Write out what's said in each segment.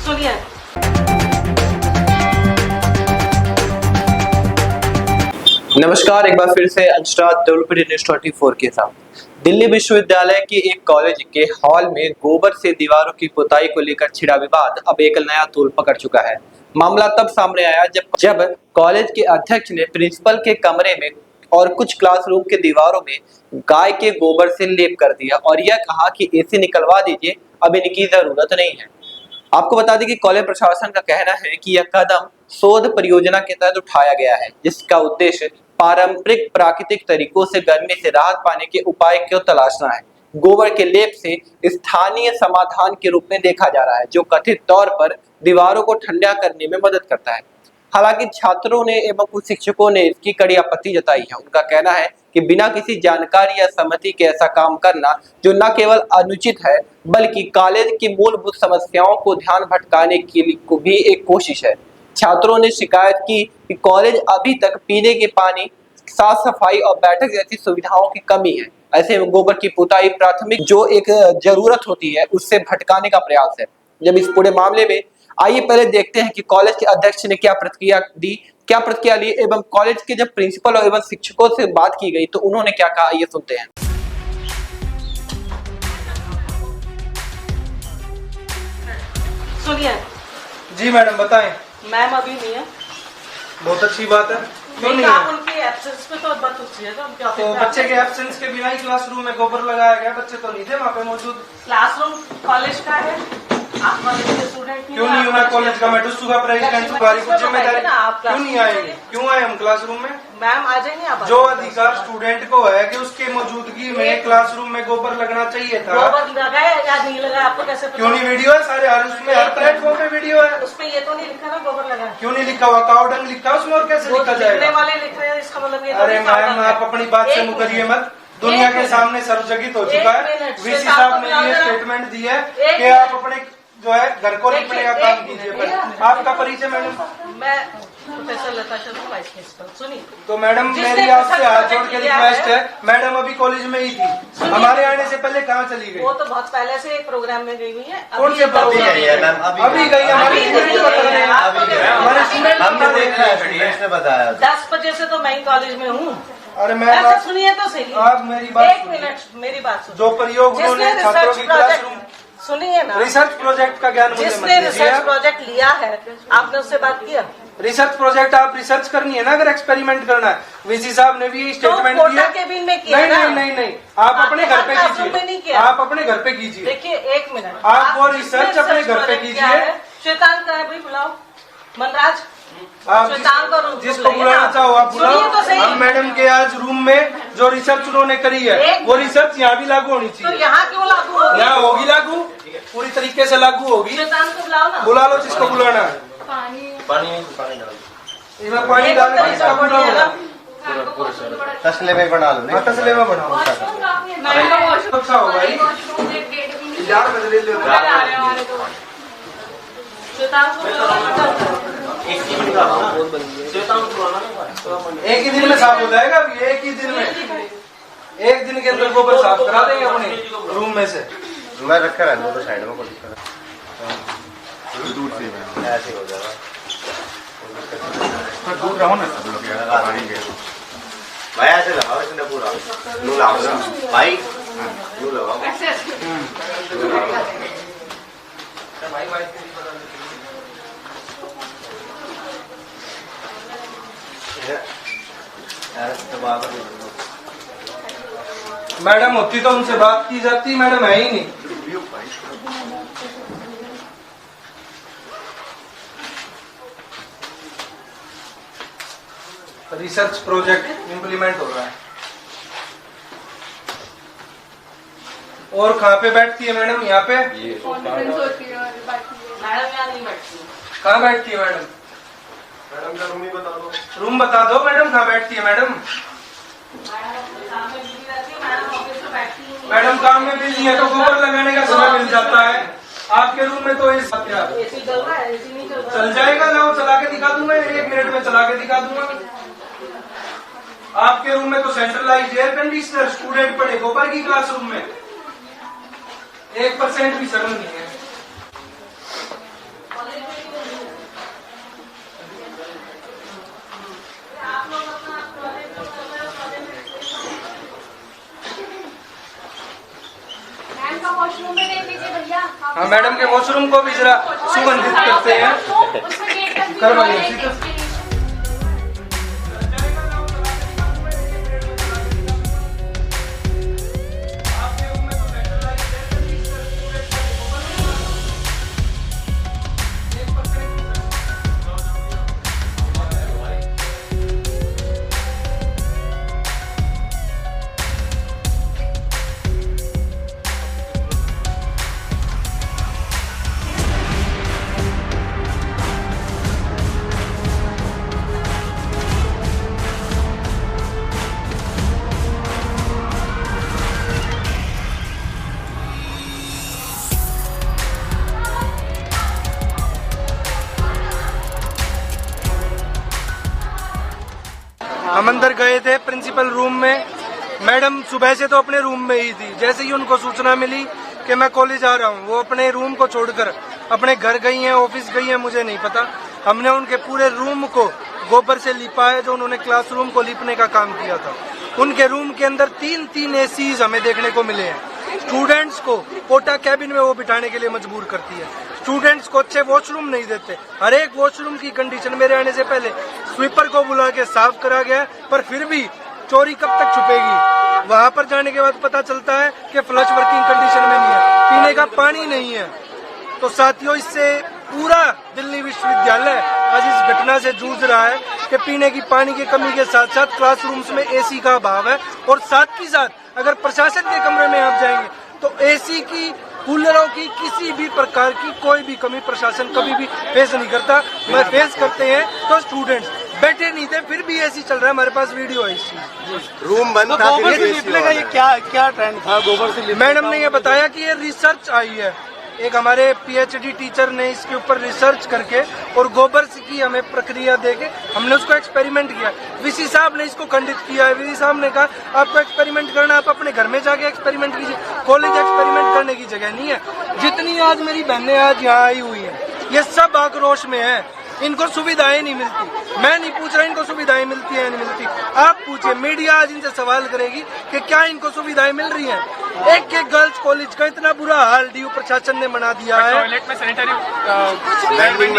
सुनिए। नमस्कार, एक बार फिर से अंशराज न्यूज़ 24 के साथ। दिल्ली विश्वविद्यालय के एक कॉलेज के हॉल में गोबर से दीवारों की पुताई को लेकर छिड़ा विवाद अब एक नया तूल पकड़ चुका है। मामला तब सामने आया जब कॉलेज के अध्यक्ष ने प्रिंसिपल के कमरे में और कुछ क्लासरूम के दीवारों में गाय के गोबर से लेप कर दिया और यह कहा कि इसे निकलवा दीजिए, अब इनकी जरूरत नहीं है। आपको बता दें कि कॉलेज प्रशासन का कहना है कि यह कदम शोध परियोजना के तहत उठाया गया है, जिसका उद्देश्य पारंपरिक प्राकृतिक तरीकों से गर्मी से राहत पाने के उपाय को तलाशना है। गोबर के लेप से स्थानीय समाधान के रूप में देखा जा रहा है, जो कथित तौर पर दीवारों को ठंडा करने में मदद करता है। हालांकि छात्रों ने एवं कुछ शिक्षकों ने इसकी कड़ी आपत्ति जताई है। उनका कहना है कि बिना किसी जानकारी या सहमति के ऐसा काम करना जो न केवल अनुचित है बल्कि कॉलेज की मूलभूत समस्याओं को ध्यान भटकाने के लिए को भी एक कोशिश है। छात्रों ने शिकायत की कि कॉलेज अभी तक पीने के पानी, साफ सफाई और बैठक जैसी सुविधाओं की कमी है। ऐसे में गोबर की पुताई प्राथमिक जो एक जरूरत होती है उससे भटकाने का प्रयास है। जब इस पूरे मामले में आइए पहले देखते हैं कि कॉलेज के अध्यक्ष ने क्या प्रतिक्रिया ली एवं कॉलेज के जब प्रिंसिपल एवं शिक्षकों से बात की गई तो उन्होंने क्या कहा, ये सुनते हैं। सुनिए। जी मैडम बताएं। मैम अभी नहीं है। बहुत अच्छी बात है। क्यों नहीं आप है? उनके एब्सेंस पे तो बात पूछिएगा। तो बच्चे के एब्सेंस के बिना ही क्लासरूम में गोबर लगाया गया, बच्चे तो नहीं थे वहाँ पे मौजूद। क्लासरूम कॉलेज का है, आप कॉलेज के स्टूडेंट क्यों नहीं हूँ मैं कॉलेज का? मैं डुस्सू का प्रेसिडेंट, तुम्हारी कुछ जिम्मेदारी क्यों नहीं आएंगे? क्यों आए हम क्लासरूम में? मैम आ जाएंगे आप। जो अधिकार स्टूडेंट को है कि उसके मौजूदगी में क्लासरूम में गोबर लगना चाहिए था। गोबर लगाया या नहीं लगाया आपको कैसे पता? क्यों नहीं? वीडियो है सारे, हर उसमें हर प्लेटफॉर्म पे वीडियो है। उस पे ये तो नहीं लिखा ना गोबर लगाया। क्यों नहीं लिखा हुआ? काउडंग लिखा है उसमें, और कैसे लिखा जाएगा? वाले लिख रहे हैं, इसका मतलब ये अरे मैम आप अपनी बात से मुकरिए मत। दुनिया के सामने सर्वजगित हो चुका है। वीसी साहब ने ये स्टेटमेंट दी है कि आप अपने जो है घर को लिखने का काम कीजिए। आपका परिचय मैडम? मैं प्रोफेसर लता शर्मा, वाइस प्रिंसिपल। सुनिए तो मैडम मेरी आपसे हाथ जोड़ के रिक्वेस्ट है, मैडम अभी कॉलेज में ही थी, हमारे आने से पहले कहाँ चली गई? वो तो बहुत पहले से एक प्रोग्राम में गई हुई है। कौन से प्रोग्राम? अभी गई हमारे स्टूडेंट बता रहे हैं। हमारे स्टूडेंट ने बताया 10 बजे से तो मैं ही कॉलेज में हूँ। अरे मैम सुनिए तो सही, आप मेरी बात, एक मिनट मेरी बात सुनिए। जो प्रयोग उन्होंने छात्रों की क्लासरूम, सुनिए ना, रिसर्च प्रोजेक्ट का ज्ञान जिसने रिसर्च प्रोजेक्ट लिया है आपने उससे बात किया? रिसर्च प्रोजेक्ट आप रिसर्च करनी है ना, अगर एक्सपेरिमेंट करना है। वीसी साहब ने भी स्टेटमेंट दिया। केबिन में किया नहीं, आप अपने घर पे कीजिए। आप अपने घर पे कीजिए। देखिए एक मिनट, आप वो रिसर्च अपने घर पे कीजिए। श्वेतांक का है भाई, बुलाओ। मनराज, आप जिसको बुलाना चाहो आप बुलाओ। हम मैडम के आज रूम में जो रिसर्च उन्होंने करी है वो रिसर्च यहाँ भी लागू होनी चाहिए। तो यहाँ क्यों लागू होगी? यहाँ होगी लागू, पूरी तरीके से लागू होगी। श्वेतांक को बुलाओ ना। बुला लो जिसको बुलाना है। पानी डाल के इसका बुलाओ। तसले में बना लो। तसले में बनाओ। अच्छा हो भाई, एक ही दिन में साफ हो जाएगा। एक ही दिन में, एक दिन के अंदर गोबर साफ करा देंगे अपने रूम में से। मैं रखा रहने दो साइड में, कोई दिक्कत नहीं। दूर से ऐसे हो जाएगा। दूर रहो ना सब लोग यार, भाई ऐसे लगाओ इसने पूरा नू लगाओ ना भाई, नू लगाओ मैडम होती तो उनसे बात की जाती, मैडम है ही नहीं। रिसर्च प्रोजेक्ट इम्प्लीमेंट हो रहा है। और कहाँ पे बैठती है मैडम? यहाँ पे मैडम यहाँ नहीं बैठती। कहाँ बैठती है मैडम? मैडम का रूम ही बता दो। रूम बता दो मैडम, कहाँ बैठती है मैडम? मैडम काम में बिजी है तो गोबर लगाने का समय मिल जाता है। आपके रूम में तो इस चल जाएगा, लाओ चला के दिखा दूंगा, 1 मिनट में चला के दिखा दूंगा। आपके रूम में तो सेंट्रलाइज्ड एयर कंडीशनर, स्टूडेंट पढ़े गोबर की क्लासरूम में, 1% भी शर्म नहीं है। का वॉशरूम में देख लीजिए भैया। हाँ मैडम के वॉशरूम को भी जरा सुगंधित करते हैं। उसमें गेट तक भी करवाइए, एक ठीक है। explanation। हम अंदर गए थे प्रिंसिपल रूम में। मैडम सुबह से तो अपने रूम में ही थी। जैसे ही उनको सूचना मिली कि मैं कॉलेज आ रहा हूँ, वो अपने रूम को छोड़कर अपने घर गई हैं, ऑफिस गई हैं, मुझे नहीं पता। हमने उनके पूरे रूम को गोबर से लिपा है, जो उन्होंने क्लासरूम को लिपने का काम किया था। उनके रूम के अंदर 3-3 एसीज हमें देखने को मिले हैं। स्टूडेंट्स को पोटा कैबिन में वो बिठाने के लिए मजबूर करती है। स्टूडेंट्स को अच्छे वॉशरूम नहीं देते। हर एक वॉशरूम की कंडीशन मेरे आने से पहले स्वीपर को बुला के साफ करा गया, पर फिर भी चोरी कब तक छुपेगी। वहां पर जाने के बाद पता चलता है कि फ्लश वर्किंग कंडीशन में नहीं है, पीने का पानी नहीं है। तो साथियों, इससे पूरा दिल्ली विश्वविद्यालय आज इस घटना से जूझ रहा है कि पीने की पानी की कमी के साथ साथ क्लासरूम्स में एसी का अभाव है। और साथ ही साथ अगर प्रशासन के कमरे में आप जाएंगे तो एसी की, कूलरों की, किसी भी प्रकार की कोई भी कमी प्रशासन कभी भी फेस नहीं करता। मैं फेस करते हैं तो स्टूडेंट्स बैठे नहीं थे, फिर भी एसी चल रहा है। हमारे पास वीडियो है इस चीज। रूम बंद था, गोबर से लिपने का ये क्या ट्रेंड था? गोबर से मैडम ने ये बताया कि ये रिसर्च आई है। एक हमारे पीएचडी टीचर ने इसके ऊपर रिसर्च करके और गोबर की हमें प्रक्रिया देके हमने उसको एक्सपेरिमेंट किया। वीसी साहब ने इसको खंडित किया है। वीसी साहब ने कहा आपको एक्सपेरिमेंट करना, आप अपने घर में जाके एक्सपेरिमेंट कीजिए, कॉलेज एक्सपेरिमेंट करने की जगह नहीं है। जितनी आज मेरी बहनें आज यहाँ आई हुई हैं, ये सब आक्रोश में है। इनको सुविधाएं नहीं मिलती। मैं नहीं पूछ रहा इनको सुविधाएं मिलती है नहीं मिलती, आप पूछिए। मीडिया आज इनसे सवाल करेगी कि क्या इनको सुविधाएं मिल रही हैं। एक एक गर्ल्स कॉलेज का इतना बुरा हाल डीयू प्रशासन ने बना दिया है। टॉयलेट में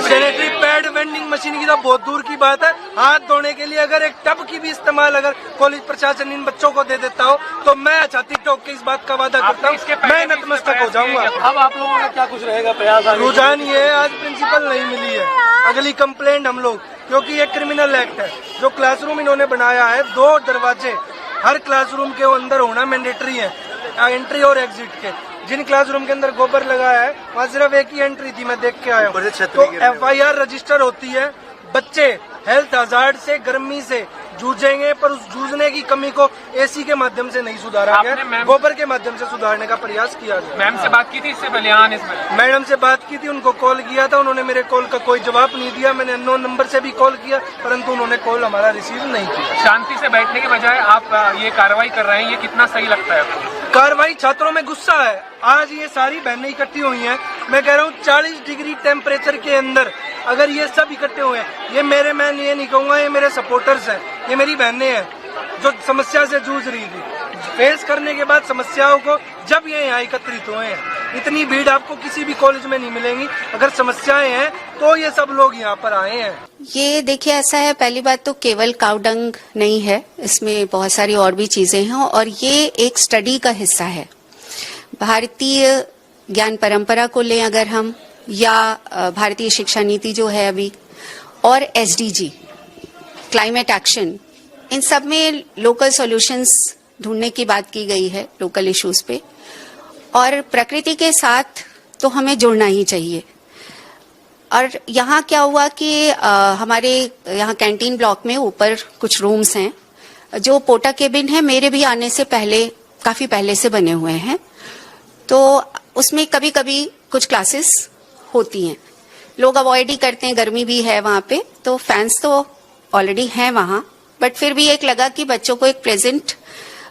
सैनिटरी पैड, वेंडिंग मशीन की तो बहुत दूर की बात है। हाथ धोने के लिए अगर एक टब की भी इस्तेमाल अगर कॉलेज प्रशासन इन बच्चों को दे देता हो तो मैं छाती ठोक के इस बात का वादा करता हूँ, मैं नतमस्तक हो जाऊंगा। अब आप लोगों का क्या कुछ रहेगा प्रयास? रुझान ये है, आज प्रिंसिपल नहीं मिली है, अगली कंप्लेंट हम लोग, क्योंकि ये क्रिमिनल एक्ट है। जो क्लासरूम इन्होंने बनाया है, 2 दरवाजे हर क्लासरूम के अंदर होना मैंडेटरी है, एंट्री और एग्जिट के। जिन क्लासरूम के अंदर गोबर लगाया है वहाँ सिर्फ एक ही एंट्री थी, मैं देख के आया हूँ। तो FIR रजिस्टर होती है। बच्चे हेल्थ हजार्ड से, गर्मी से जूझेंगे, पर उस जूझने की कमी को एसी के माध्यम से नहीं सुधारा गया, गोबर के माध्यम से सुधारने का प्रयास किया गया। मैम से बात की थी इससे पहले आने इसमें? मैडम से बात की थी, उनको कॉल किया था, उन्होंने मेरे कॉल का कोई जवाब नहीं दिया। मैंने अननोन नंबर से भी कॉल किया, परंतु उन्होंने कॉल हमारा रिसीव नहीं किया। शांति से बैठने के बजाय आप ये कार्रवाई कर रहे हैं, ये कितना सही लगता है आपको? कार्रवाई, छात्रों में गुस्सा है। आज ये सारी बहनें इकट्ठी हुई हैं, मैं कह रहा हूँ 40 डिग्री टेम्परेचर के अंदर अगर ये सब इकट्ठे हुए हैं, ये मेरे, मैं ये नहीं कहूँगा ये मेरे सपोर्टर्स हैं, ये मेरी बहनें हैं जो समस्या से जूझ रही थी। फेस करने के बाद समस्याओं को जब ये यहाँ एकत्रित हुए हैं, इतनी भीड़ आपको किसी भी कॉलेज में नहीं मिलेंगी। अगर समस्याएं हैं तो ये सब लोग यहाँ पर आए हैं। ये देखिए, ऐसा है, पहली बात तो केवल काउडंग नहीं है, इसमें बहुत सारी और भी चीजें हैं और ये एक स्टडी का हिस्सा है। भारतीय ज्ञान परंपरा को लें अगर हम, या भारतीय शिक्षा नीति जो है अभी, और SDG क्लाइमेट एक्शन, इन सब में लोकल सॉल्यूशंस ढूंढने की बात की गई है, लोकल इश्यूज पे। और प्रकृति के साथ तो हमें जुड़ना ही चाहिए। और यहाँ क्या हुआ कि हमारे यहाँ कैंटीन ब्लॉक में ऊपर कुछ रूम्स हैं जो पोटा केबिन है, मेरे भी आने से पहले, काफी पहले से बने हुए हैं। तो उसमें कभी कभी कुछ क्लासेस होती हैं, लोग अवॉइड ही करते हैं, गर्मी भी है वहाँ पे, तो फैंस तो ऑलरेडी हैं वहाँ, बट फिर भी एक लगा कि बच्चों को एक प्रेजेंट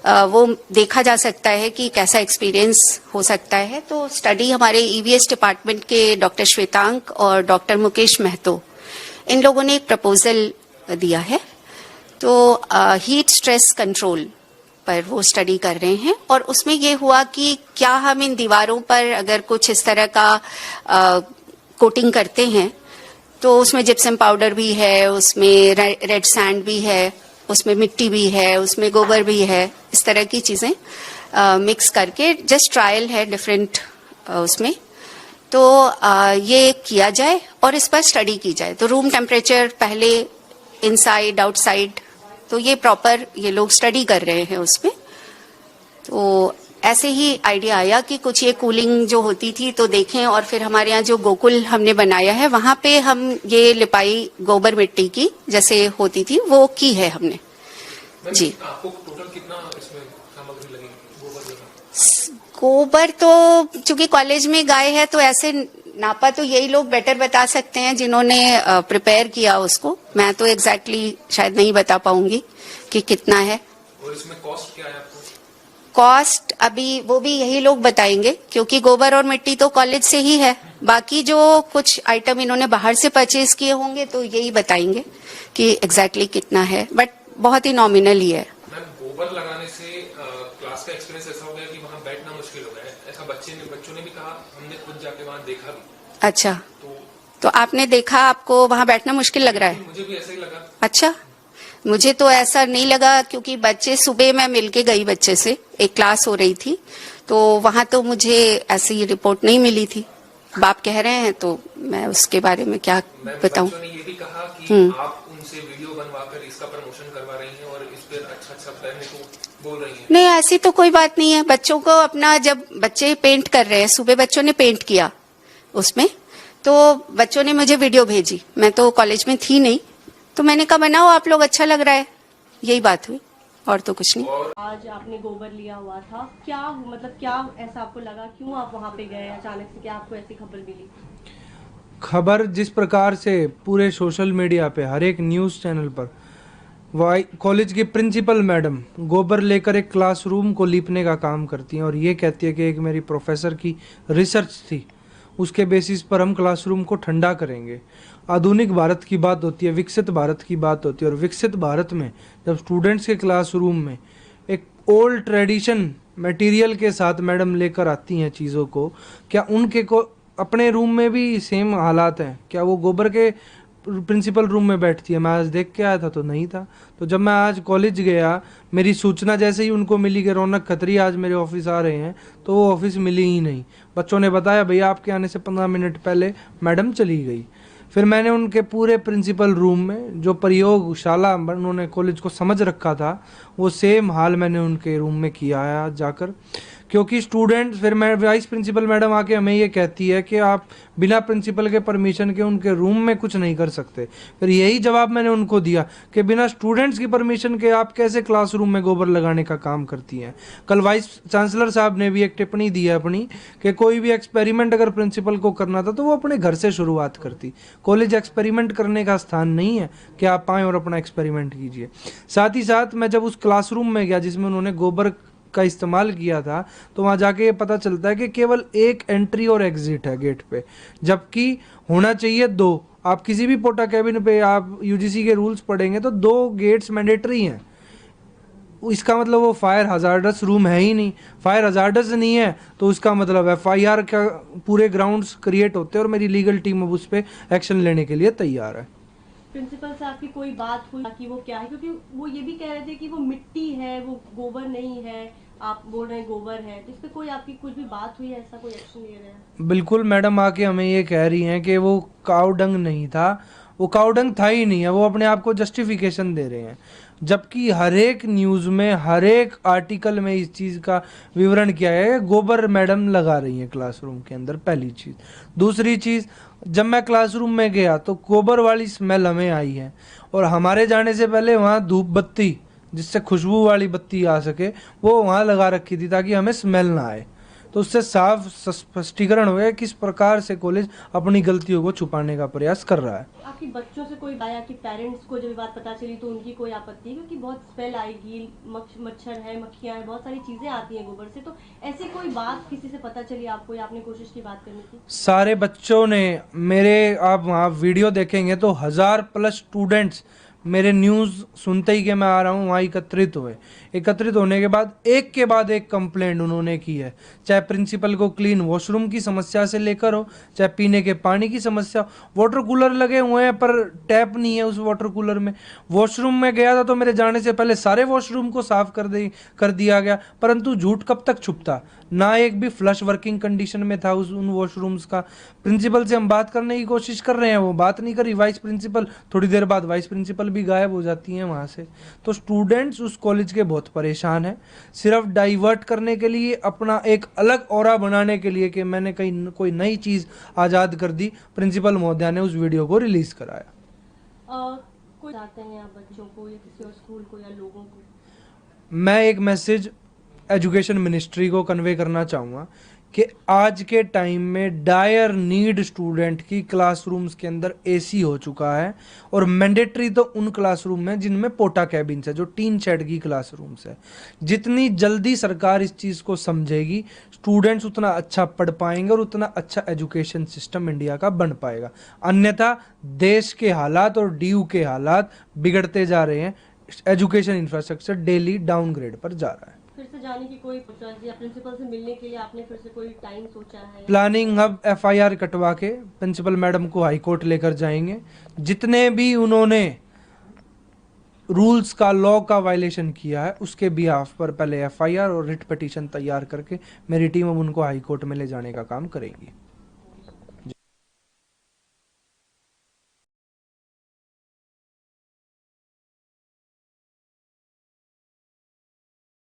वो देखा जा सकता है कि कैसा एक्सपीरियंस हो सकता है। तो स्टडी हमारे EVS डिपार्टमेंट के डॉक्टर श्वेतांक और डॉक्टर मुकेश महतो, इन लोगों ने एक प्रपोजल दिया है। तो हीट स्ट्रेस कंट्रोल पर वो स्टडी कर रहे हैं और उसमें ये हुआ कि क्या हम इन दीवारों पर अगर कुछ इस तरह का कोटिंग करते हैं तो उसमें जिप्सम पाउडर भी है, उसमें रेड सैंड भी है, उसमें मिट्टी भी है, उसमें गोबर भी है, इस तरह की चीजें मिक्स करके जस्ट ट्रायल है डिफरेंट उसमें, तो ये किया जाए और इस पर स्टडी की जाए। तो रूम टेम्परेचर पहले इनसाइड आउटसाइड, तो ये प्रॉपर ये लोग स्टडी कर रहे हैं उसमें। तो ऐसे ही आइडिया आया कि कुछ ये कूलिंग जो होती थी तो देखें, और फिर हमारे यहाँ जो गोकुल हमने बनाया है वहां पे हम ये लिपाई गोबर मिट्टी की जैसे होती थी वो की है हमने जी। आपको टोटल कितना इसमें सामग्री लगी गोबर में? गोबर तो चूंकि कॉलेज में गाय है तो ऐसे नापा तो यही लोग बेटर बता सकते हैं जिन्होंने प्रिपेयर किया उसको, मैं तो एग्जैक्टली शायद नहीं बता पाऊंगी कि कितना है। और इसमें कॉस्ट क्या है आपको? कॉस्ट अभी वो भी यही लोग बताएंगे क्योंकि गोबर और मिट्टी तो कॉलेज से ही है, बाकी जो कुछ आइटम इन्होंने बाहर से परचेज किए होंगे तो यही बताएंगे कि एग्जैक्टली कितना है, बट बहुत ही नॉमिनल ही है। मैम, गोबर लगाने से क्लास का एक्सपीरियंस ऐसा हो गया कि वहाँ बैठना मुश्किल हो गया है, ऐसा बच्चों ने भी कहा, हमने खुद जाके वहाँ देखा भी। अच्छा, तो आपने देखा, आपको वहाँ बैठना मुश्किल लग रहा है? मुझे भी ऐसा ही लगा। अच्छा, मुझे तो ऐसा नहीं लगा क्योंकि बच्चे, सुबह मैं मिलके गई बच्चे से, एक क्लास हो रही थी तो वहां तो मुझे ऐसी रिपोर्ट नहीं मिली थी। बाप कह रहे हैं तो मैं उसके बारे में क्या बताऊं। बच्चों ने ये भी कहा कि आप उनसे वीडियो बनवाकर इसका प्रमोशन करवा रही हैं और इस पर अच्छा करने को बोल रही हैं। नहीं, ऐसी तो कोई बात नहीं है। बच्चों को अपना, जब बच्चे पेंट कर रहे हैं, सुबह बच्चों ने पेंट किया उसमें, तो बच्चों ने मुझे वीडियो भेजी, मैं तो कॉलेज में थी नहीं, तो मैंने कहा बनाओ आप लोग, अच्छा लग रहा है, यही बात हुई और तो कुछ नहीं। आज आपने गोबर लिया हुआ था, क्या मतलब क्या ऐसा आपको लगा, क्यों आप वहाँ पे गए अचानक से, क्या आपको ऐसी खबर मिली? खबर जिस प्रकार से पूरे सोशल मीडिया पे हर एक न्यूज़ चैनल पर कॉलेज की प्रिंसिपल मैडम गोबर लेकर एक क्लासरूम को लीपने का काम करती हैं और ये कहती है कि एक मेरी प्रोफेसर की रिसर्च थी, उसके बेसिस पर हम क्लासरूम को ठंडा करेंगे। आधुनिक भारत की बात होती है, विकसित भारत की बात होती है, और विकसित भारत में जब स्टूडेंट्स के क्लासरूम में एक ओल्ड ट्रेडिशन मटेरियल के साथ मैडम लेकर आती हैं चीज़ों को, क्या उनके को अपने रूम में भी सेम हालात हैं? क्या वो गोबर के प्रिंसिपल रूम में बैठती है? मैं आज देख के आया था तो नहीं था। तो जब मैं आज कॉलेज गया, मेरी सूचना जैसे ही उनको मिली कि रौनक खत्री आज मेरे ऑफिस आ रहे हैं, तो वो ऑफिस मिली ही नहीं। बच्चों ने बताया भैया आपके आने से 15 मिनट पहले मैडम चली गई। फिर मैंने उनके पूरे प्रिंसिपल रूम में जो प्रयोगशाला उन्होंने कॉलेज को समझ रखा था, वो सेम हाल मैंने उनके रूम में किया है आज जाकर। क्योंकि स्टूडेंट, फिर मैं वाइस प्रिंसिपल मैडम आके हमें ये कहती है कि आप बिना प्रिंसिपल के परमिशन के उनके रूम में कुछ नहीं कर सकते। फिर यही जवाब मैंने उनको दिया कि बिना स्टूडेंट्स की परमिशन के आप कैसे क्लासरूम में गोबर लगाने का काम करती हैं। कल वाइस चांसलर साहब ने भी एक टिप्पणी दी है अपनी कि कोई भी एक्सपेरिमेंट अगर प्रिंसिपल को करना था तो वो अपने घर से शुरुआत करती। कॉलेज एक्सपेरिमेंट करने का स्थान नहीं है कि आप आएँ और अपना एक्सपेरिमेंट कीजिए। साथ ही साथ मैं जब उस क्लासरूम में गया जिसमें उन्होंने गोबर का इस्तेमाल किया था, तो वहाँ जाके ये पता चलता है कि केवल एक एंट्री और एग्जिट है गेट पे, जबकि होना चाहिए 2। आप किसी भी पोटा कैबिन पे आप यूजीसी के रूल्स पढ़ेंगे तो 2 गेट्स मैंडेटरी हैं। इसका मतलब वो फायर हजार्डस रूम है ही नहीं। फायर हजार्डस नहीं है तो उसका मतलब FIR का पूरे ग्राउंड्स क्रिएट होते हैं और मेरी लीगल टीम अब उस पर एक्शन लेने के लिए तैयार है। प्रिंसिपल से आपकी कोई बात हुई कि वो क्या है, क्योंकि वो ये भी कह रहे थे कि वो मिट्टी है, वो गोबर नहीं है, आप बोल रहे हैं गोबर है, तो इस पे कोई आपकी कुछ भी बात हुई है, ऐसा कोई एक्शन ले रहे हैं? बिल्कुल, मैडम आके हमें ये कह रही हैं कि वो काउडंग नहीं था, वो काउडंग था ही नहीं है, वो अपने आप को जस्टिफिकेशन दे रहे हैं। जबकि हर एक न्यूज़ में, हर एक आर्टिकल में इस चीज़ का विवरण किया है, गोबर मैडम लगा रही हैं क्लासरूम के अंदर, पहली चीज़। दूसरी चीज़, जब मैं क्लासरूम में गया तो गोबर वाली स्मेल हमें आई है, और हमारे जाने से पहले वहाँ धूप बत्ती, जिससे खुशबू वाली बत्ती आ सके, वो वहाँ लगा रखी थी ताकि हमें स्मेल ना आए। तो उससे साफ स्पष्टीकरण हो गया किस प्रकार से कॉलेज अपनी गलतियों को छुपाने का प्रयास कर रहा है। आपकी बच्चों से कोई आया कि पेरेंट्स को जब बात पता चली तो उनकी कोई आपत्ति, क्योंकि बहुत स्मेल आएगी, मच्छर है, मक्खियां हैं, बहुत सारी चीजें आती हैं गोबर से, तो ऐसी कोई बात किसी से पता चली आपको, या आपने कोशिश की बात करने की? सारे बच्चों ने मेरे, आप वहाँ वीडियो देखेंगे तो 1000+ स्टूडेंट्स मेरे न्यूज़ सुनते ही कि मैं आ रहा हूँ वहाँ एकत्रित हुए। एकत्रित होने के बाद एक कंप्लेंट उन्होंने की है, चाहे प्रिंसिपल को क्लीन वॉशरूम की समस्या से लेकर हो, चाहे पीने के पानी की समस्या। वाटर कूलर लगे हुए हैं पर टैप नहीं है उस वाटर कूलर में। वॉशरूम में गया था तो मेरे जाने से पहले सारे वॉशरूम को साफ कर दिया गया, परंतु झूठ कब तक छुपता, ना एक भी फ्लश वर्किंग कंडीशन में था उन वॉशरूम्स का। प्रिंसिपल से हम बात करने की कोशिश कर रहे हैं, वो बात नहीं करी। वाइस प्रिंसिपल, थोड़ी देर बाद वाइस प्रिंसिपल भी गायब हो जाती हैं वहाँ से। तो स्टूडेंट्स उस कॉलेज के बहुत परेशान हैं, सिर्फ डाइवर्ट करने के लिए, अपना एक अलग ऑरा बनाने के लिए कि मैंने कहीं कोई नई चीज़ आज़ाद कर दी, प्रिंसिपल महोदया ने उस वीडियो को रिलीज़ कराया। कोई चाहते हैं आप बच्चों को या किसी और स्कूल को या लोगों को? मैं एक मैसेज एजुकेशन मिनिस्ट्री को कन्वे करना चाहूँगा कि आज के टाइम में डायर नीड स्टूडेंट की क्लासरूम्स के अंदर एसी हो चुका है, और मैंडेटरी तो उन क्लासरूम में जिनमें पोटा कैबिन्स है, जो टीन शेड की क्लासरूम्स है। जितनी जल्दी सरकार इस चीज़ को समझेगी, स्टूडेंट्स उतना अच्छा पढ़ पाएंगे और उतना अच्छा एजुकेशन सिस्टम इंडिया का बन पाएगा। अन्यथा देश के हालात और डीयू के हालात बिगड़ते जा रहे हैं, एजुकेशन इंफ्रास्ट्रक्चर डेली डाउनग्रेड पर जा रहा है। फिर से जाने की कोई या प्रिंसिपल से मिलने के लिए आपने फिर से कोई टाइम सोचा है? प्लानिंग, अब FIR कटवा के प्रिंसिपल मैडम को हाई कोर्ट लेकर जाएंगे। जितने भी उन्होंने रूल्स का, लॉ का वायलेशन किया है, उसके बिहाफ पर पहले FIR और रिट पिटीशन तैयार करके मेरी टीम अब उनको हाई कोर्ट में ले जाने का काम करेगी।